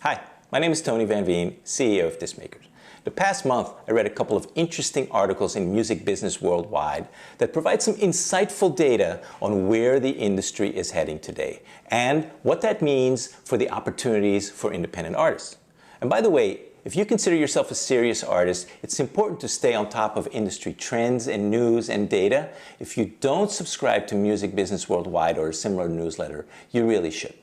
Hi, my name is Tony Van Veen, CEO of Discmakers. The past month, I read a couple of interesting articles in Music Business Worldwide that provide some insightful data on where the industry is heading today and what that means for the opportunities for independent artists. And by the way, if you consider yourself a serious artist, it's important to stay on top of industry trends and news and data. If you don't subscribe to Music Business Worldwide or a similar newsletter, you really should.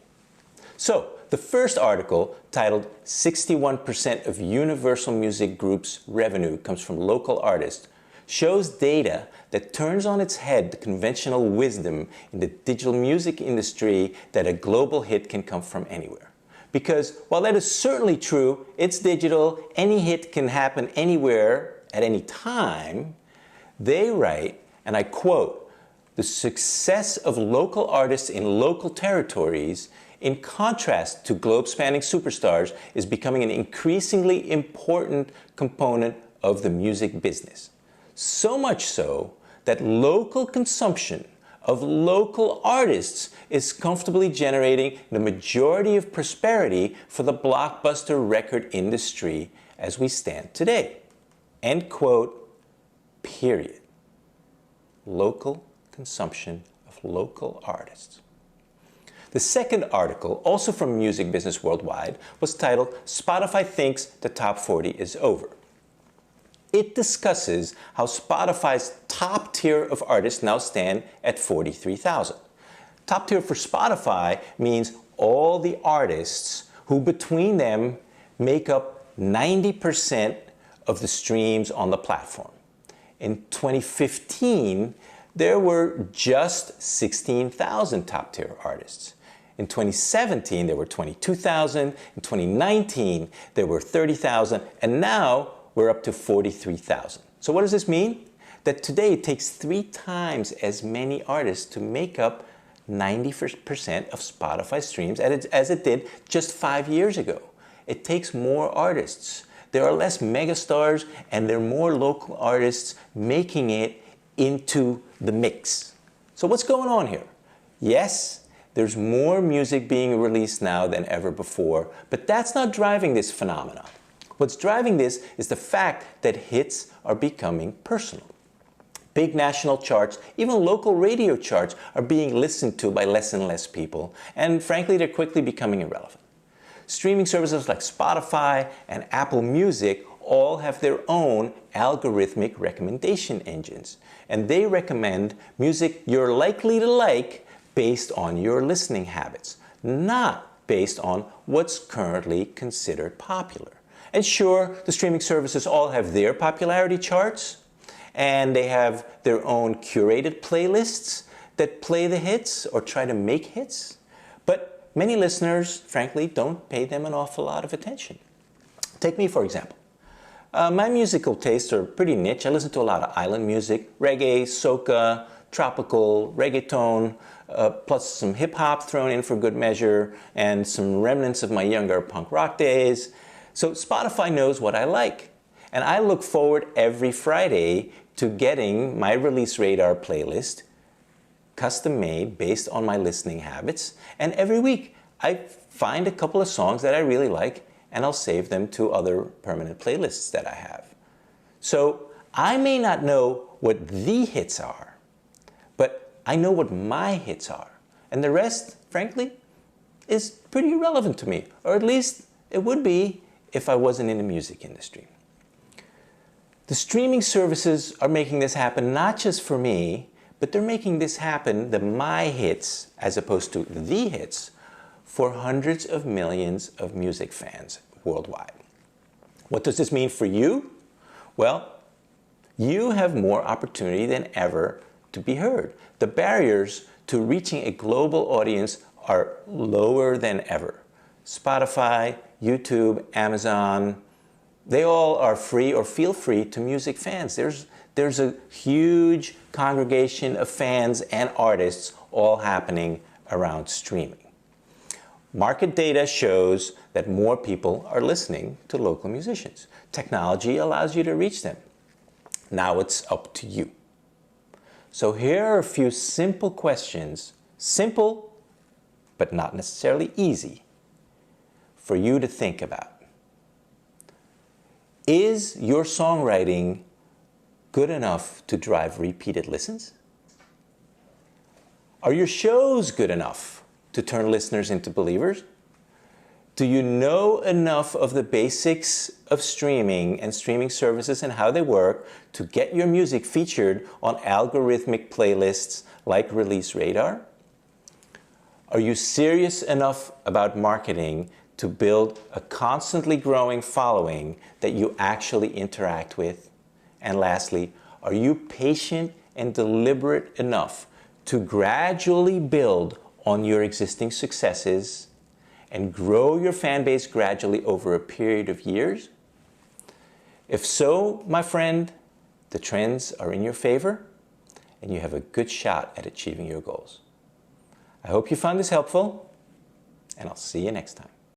So, the first article, titled 61% of Universal Music Group's revenue comes from local artists, shows data that turns on its head the conventional wisdom in the digital music industry that a global hit can come from anywhere. Because while that is certainly true, it's digital, any hit can happen anywhere at any time, they write, and I quote, "The success of local artists in local territories, in contrast to globe-spanning superstars, is becoming an increasingly important component of the music business. So much so that local consumption of local artists is comfortably generating the majority of prosperity for the blockbuster record industry as we stand today." End quote, period. Local consumption of local artists. The second article, also from Music Business Worldwide, was titled "Spotify Thinks the Top 40 is Over." It discusses how Spotify's top tier of artists now stand at 43,000. Top tier for Spotify means all the artists who between them make up 90% of the streams on the platform. In 2015, there were just 16,000 top tier artists. In 2017, there were 22,000. In 2019, there were 30,000. And now we're up to 43,000. So what does this mean? That today it takes 3 times as many artists to make up 90% of Spotify streams as it did just 5 years ago. It takes more artists. There are less megastars and there are more local artists making it into the mix. So what's going on here? Yes, there's more music being released now than ever before, but that's not driving this phenomenon. What's driving this is the fact that hits are becoming personal. Big national charts, even local radio charts, are being listened to by less and less people, and frankly, they're quickly becoming irrelevant. Streaming services like Spotify and Apple Music all have their own algorithmic recommendation engines, and they recommend music you're likely to like based on your listening habits, not based on what's currently considered popular. And sure, the streaming services all have their popularity charts, and they have their own curated playlists that play the hits or try to make hits, but many listeners, frankly, don't pay them an awful lot of attention. Take me, for example. My musical tastes are pretty niche. I listen to a lot of island music, reggae, soca, tropical, reggaeton, plus some hip-hop thrown in for good measure, and some remnants of my younger punk rock days. So Spotify knows what I like, and I look forward every Friday to getting my Release Radar playlist, custom-made based on my listening habits, and every week I find a couple of songs that I really like, and I'll save them to other permanent playlists that I have. So I may not know what the hits are, but I know what my hits are. And the rest, frankly, is pretty irrelevant to me. Or at least it would be if I wasn't in the music industry. The streaming services are making this happen not just for me, but they're making this happen, the my hits, as opposed to the hits, for hundreds of millions of music fans worldwide. What does this mean for you? Well, you have more opportunity than ever to be heard. The barriers to reaching a global audience are lower than ever. Spotify, YouTube, Amazon, they all are free or feel free to music fans. There's a huge congregation of fans and artists all happening around streaming. Market data shows that more people are listening to local musicians. Technology allows you to reach them. Now it's up to you. So here are a few simple questions, simple but not necessarily easy, for you to think about. Is your songwriting good enough to drive repeated listens? Are your shows good enough to turn listeners into believers? Do you know enough of the basics of streaming and streaming services and how they work to get your music featured on algorithmic playlists like Release Radar? Are you serious enough about marketing to build a constantly growing following that you actually interact with? And lastly, are you patient and deliberate enough to gradually build on your existing successes and grow your fan base gradually over a period of years? If so, my friend, the trends are in your favor and you have a good shot at achieving your goals. I hope you found this helpful, and I'll see you next time.